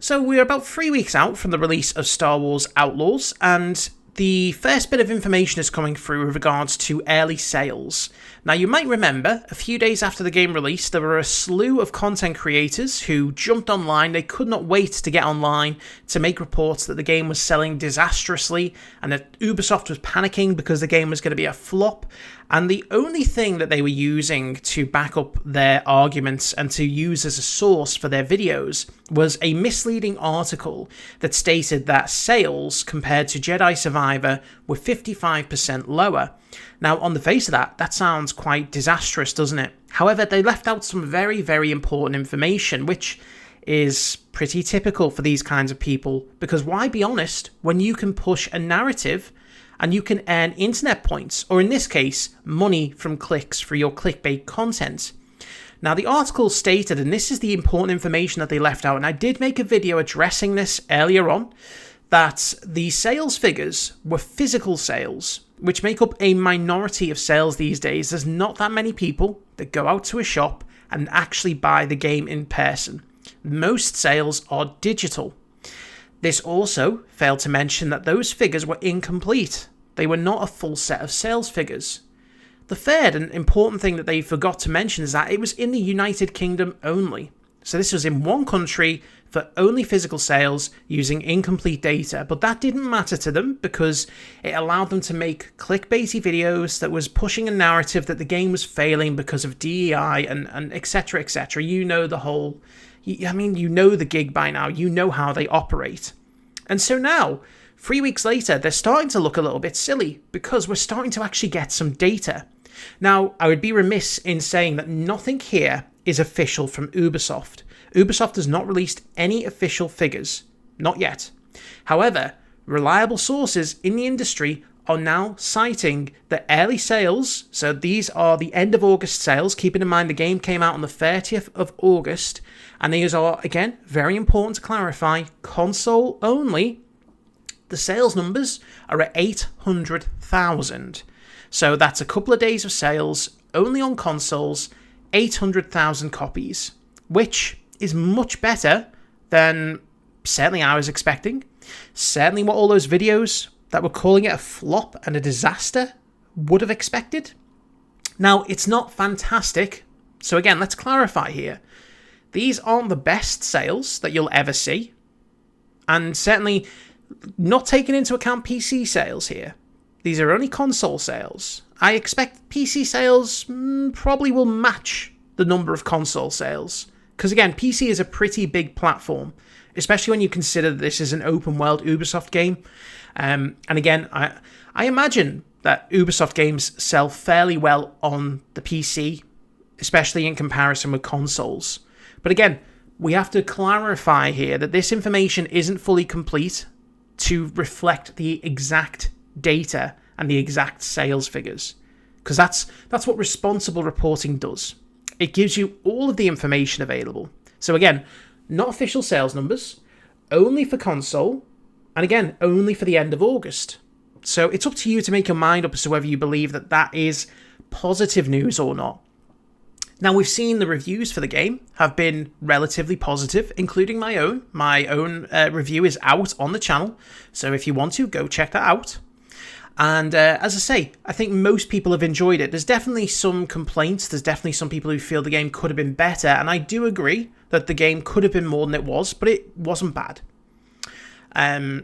So we're about 3 weeks out from the release of Star Wars Outlaws, and the first bit of information is coming through with regards to early sales. Now, you might remember, a few days after the game released, there were a slew of content creators who jumped online. They could not wait to get online to make reports that the game was selling disastrously and that Ubisoft was panicking because the game was going to be a flop. And the only thing that they were using to back up their arguments and to use as a source for their videos was a misleading article that stated that sales compared to Jedi Survivor were 55% lower. Now, on the face of that, that sounds quite disastrous, doesn't it? However, they left out some very, very important information, which is pretty typical for these kinds of people, because why be honest when you can push a narrative and you can earn internet points, or in this case, money from clicks for your clickbait content. Now, the article stated, and this is the important information that they left out, and I did make a video addressing this earlier on, that the sales figures were physical sales, which make up a minority of sales these days. There's not that many people that go out to a shop and actually buy the game in person. Most sales are digital. This also failed to mention that those figures were incomplete. They were not a full set of sales figures. The third and important thing that they forgot to mention is that it was in the United Kingdom only. So this was in one country for only physical sales using incomplete data, but that didn't matter to them because it allowed them to make clickbaity videos that was pushing a narrative that the game was failing because of DEI and etc, etc. You know the whole... you know the gig by now. You know how they operate. And so now, 3 weeks later, they're starting to look a little bit silly because we're starting to actually get some data. Now, I would be remiss in saying that nothing here is official from Ubisoft. Ubisoft has not released any official figures. Not yet. However, reliable sources in the industry are now citing the early sales, so these are the end of August sales, keeping in mind the game came out on the 30th of August, and these are, again, very important to clarify, console only. The sales numbers are at 800,000. So that's a couple of days of sales, only on consoles, 800,000 copies, which is much better than certainly I was expecting, certainly what all those videos that were calling it a flop and a disaster would have expected. Now, it's not fantastic, so again, let's clarify here. These aren't the best sales that you'll ever see, and certainly not taking into account PC sales here. These are only console sales. I expect PC sales probably will match the number of console sales, because again, PC is a pretty big platform, especially when you consider that this is an open world Ubisoft game. And again, I imagine that Ubisoft games sell fairly well on the PC, especially in comparison with consoles. But again, we have to clarify here that this information isn't fully complete to reflect the exact data and the exact sales figures, because that's what responsible reporting does. It gives you all of the information available. So again, not official sales numbers, only for console, and again, only for the end of August. So it's up to you to make your mind up as to whether you believe that that is positive news or not. Now, we've seen the reviews for the game have been relatively positive, including my own. My own review is out on the channel, so if you want to, go check that out. And as I say, I think most people have enjoyed it. There's definitely some complaints. There's definitely some people who feel the game could have been better, and I do agree that the game could have been more than it was, but it wasn't bad. And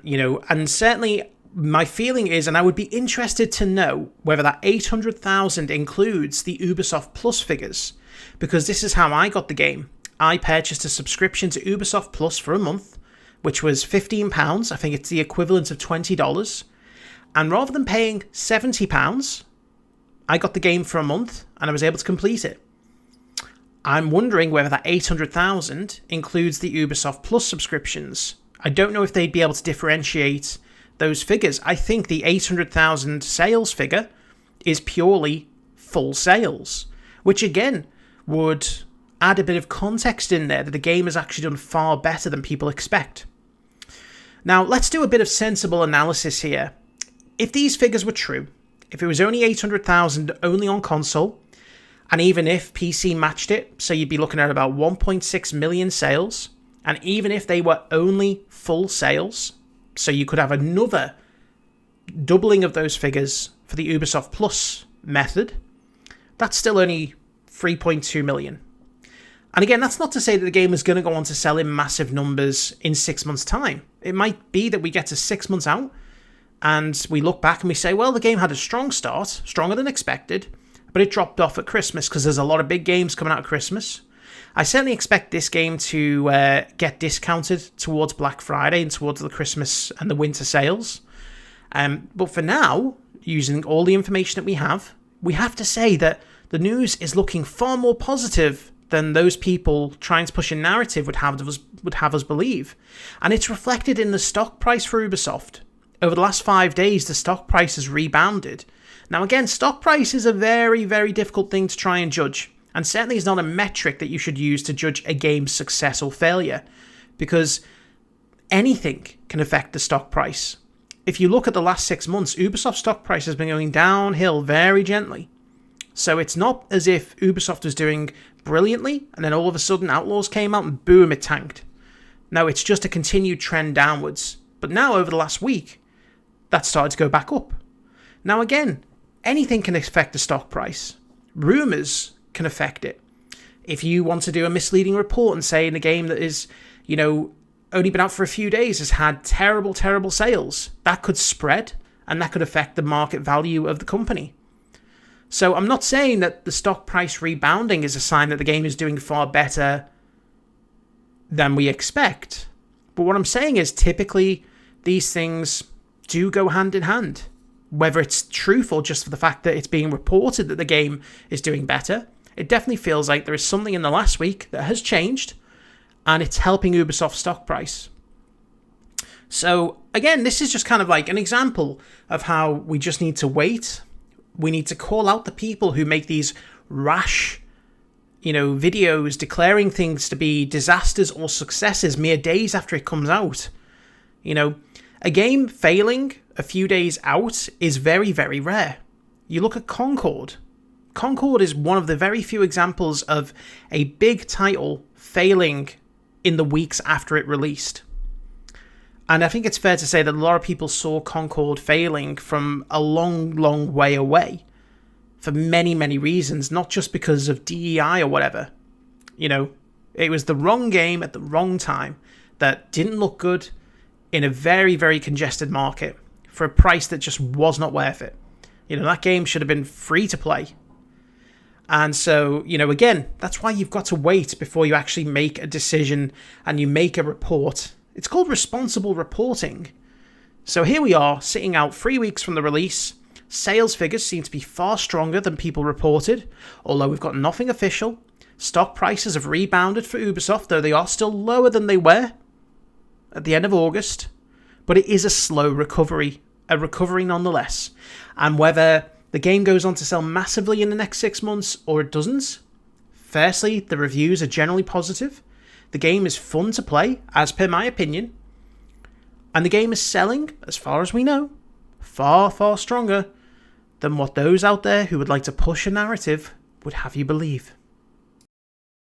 certainly my feeling is, and I would be interested to know whether that 800,000 includes the Ubisoft Plus figures, because this is how I got the game. I purchased a subscription to Ubisoft Plus for a month, which was £15. I think it's the equivalent of $20. And rather than paying £70, I got the game for a month and I was able to complete it. I'm wondering whether that 800,000 includes the Ubisoft Plus subscriptions. I don't know if they'd be able to differentiate those figures. I think the 800,000 sales figure is purely full sales, which again would add a bit of context in there that the game has actually done far better than people expect. Now, let's do a bit of sensible analysis here. If these figures were true, if it was only 800,000 only on console, and even if PC matched it, so you'd be looking at about 1.6 million sales, And even if they were only full sales, so you could have another doubling of those figures for the Ubisoft Plus method, that's still only 3.2 million. And again, that's not to say that the game is going to go on to sell in massive numbers in 6 months' time. It might be that we get to 6 months out and we look back and we say, well, the game had a strong start, stronger than expected, but it dropped off at Christmas because there's a lot of big games coming out at Christmas. I certainly expect this game to get discounted towards Black Friday and towards the Christmas and the winter sales. But for now, using all the information that we have to say that the news is looking far more positive than those people trying to push a narrative would have us believe. And it's reflected in the stock price for Ubisoft. Over the last 5 days, the stock price has rebounded. Now again, stock price is a very, very difficult thing to try and judge, and certainly is not a metric that you should use to judge a game's success or failure, because anything can affect the stock price. If you look at the last 6 months, Ubisoft stock price has been going downhill very gently. So it's not as if Ubisoft was doing brilliantly and then all of a sudden Outlaws came out and boom, it tanked. No, it's just a continued trend downwards. But now over the last week, that started to go back up. Now again, anything can affect the stock price. Rumours can affect it. If you want to do a misleading report and say in a game that is, only been out for a few days has had terrible, terrible sales, that could spread and that could affect the market value of the company. So I'm not saying that the stock price rebounding is a sign that the game is doing far better than we expect. But what I'm saying is typically these things do go hand in hand. Whether it's truth or just for the fact that it's being reported that the game is doing better, it definitely feels like there is something in the last week that has changed and it's helping Ubisoft's stock price. So again, this is just kind of like an example of how we just need to wait. We need to call out the people who make these rash, videos declaring things to be disasters or successes mere days after it comes out. A game failing a few days out is very, very rare. You look at Concord. Concord is one of the very few examples of a big title failing in the weeks after it released. And I think it's fair to say that a lot of people saw Concord failing from a long, long way away for many, many reasons, not just because of DEI or whatever. It was the wrong game at the wrong time that didn't look good in a very, very congested market for a price that just was not worth it. That game should have been free to play. And so, again, that's why you've got to wait before you actually make a decision and you make a report. It's called responsible reporting. So here we are, sitting out 3 weeks from the release. Sales figures seem to be far stronger than people reported, although we've got nothing official. Stock prices have rebounded for Ubisoft, though they are still lower than they were at the end of August. But it is a slow recovery, a recovery nonetheless. And whether the game goes on to sell massively in the next 6 months or it doesn't, firstly, the reviews are generally positive. The game is fun to play, as per my opinion. And the game is selling, as far as we know, far, far stronger than what those out there who would like to push a narrative would have you believe.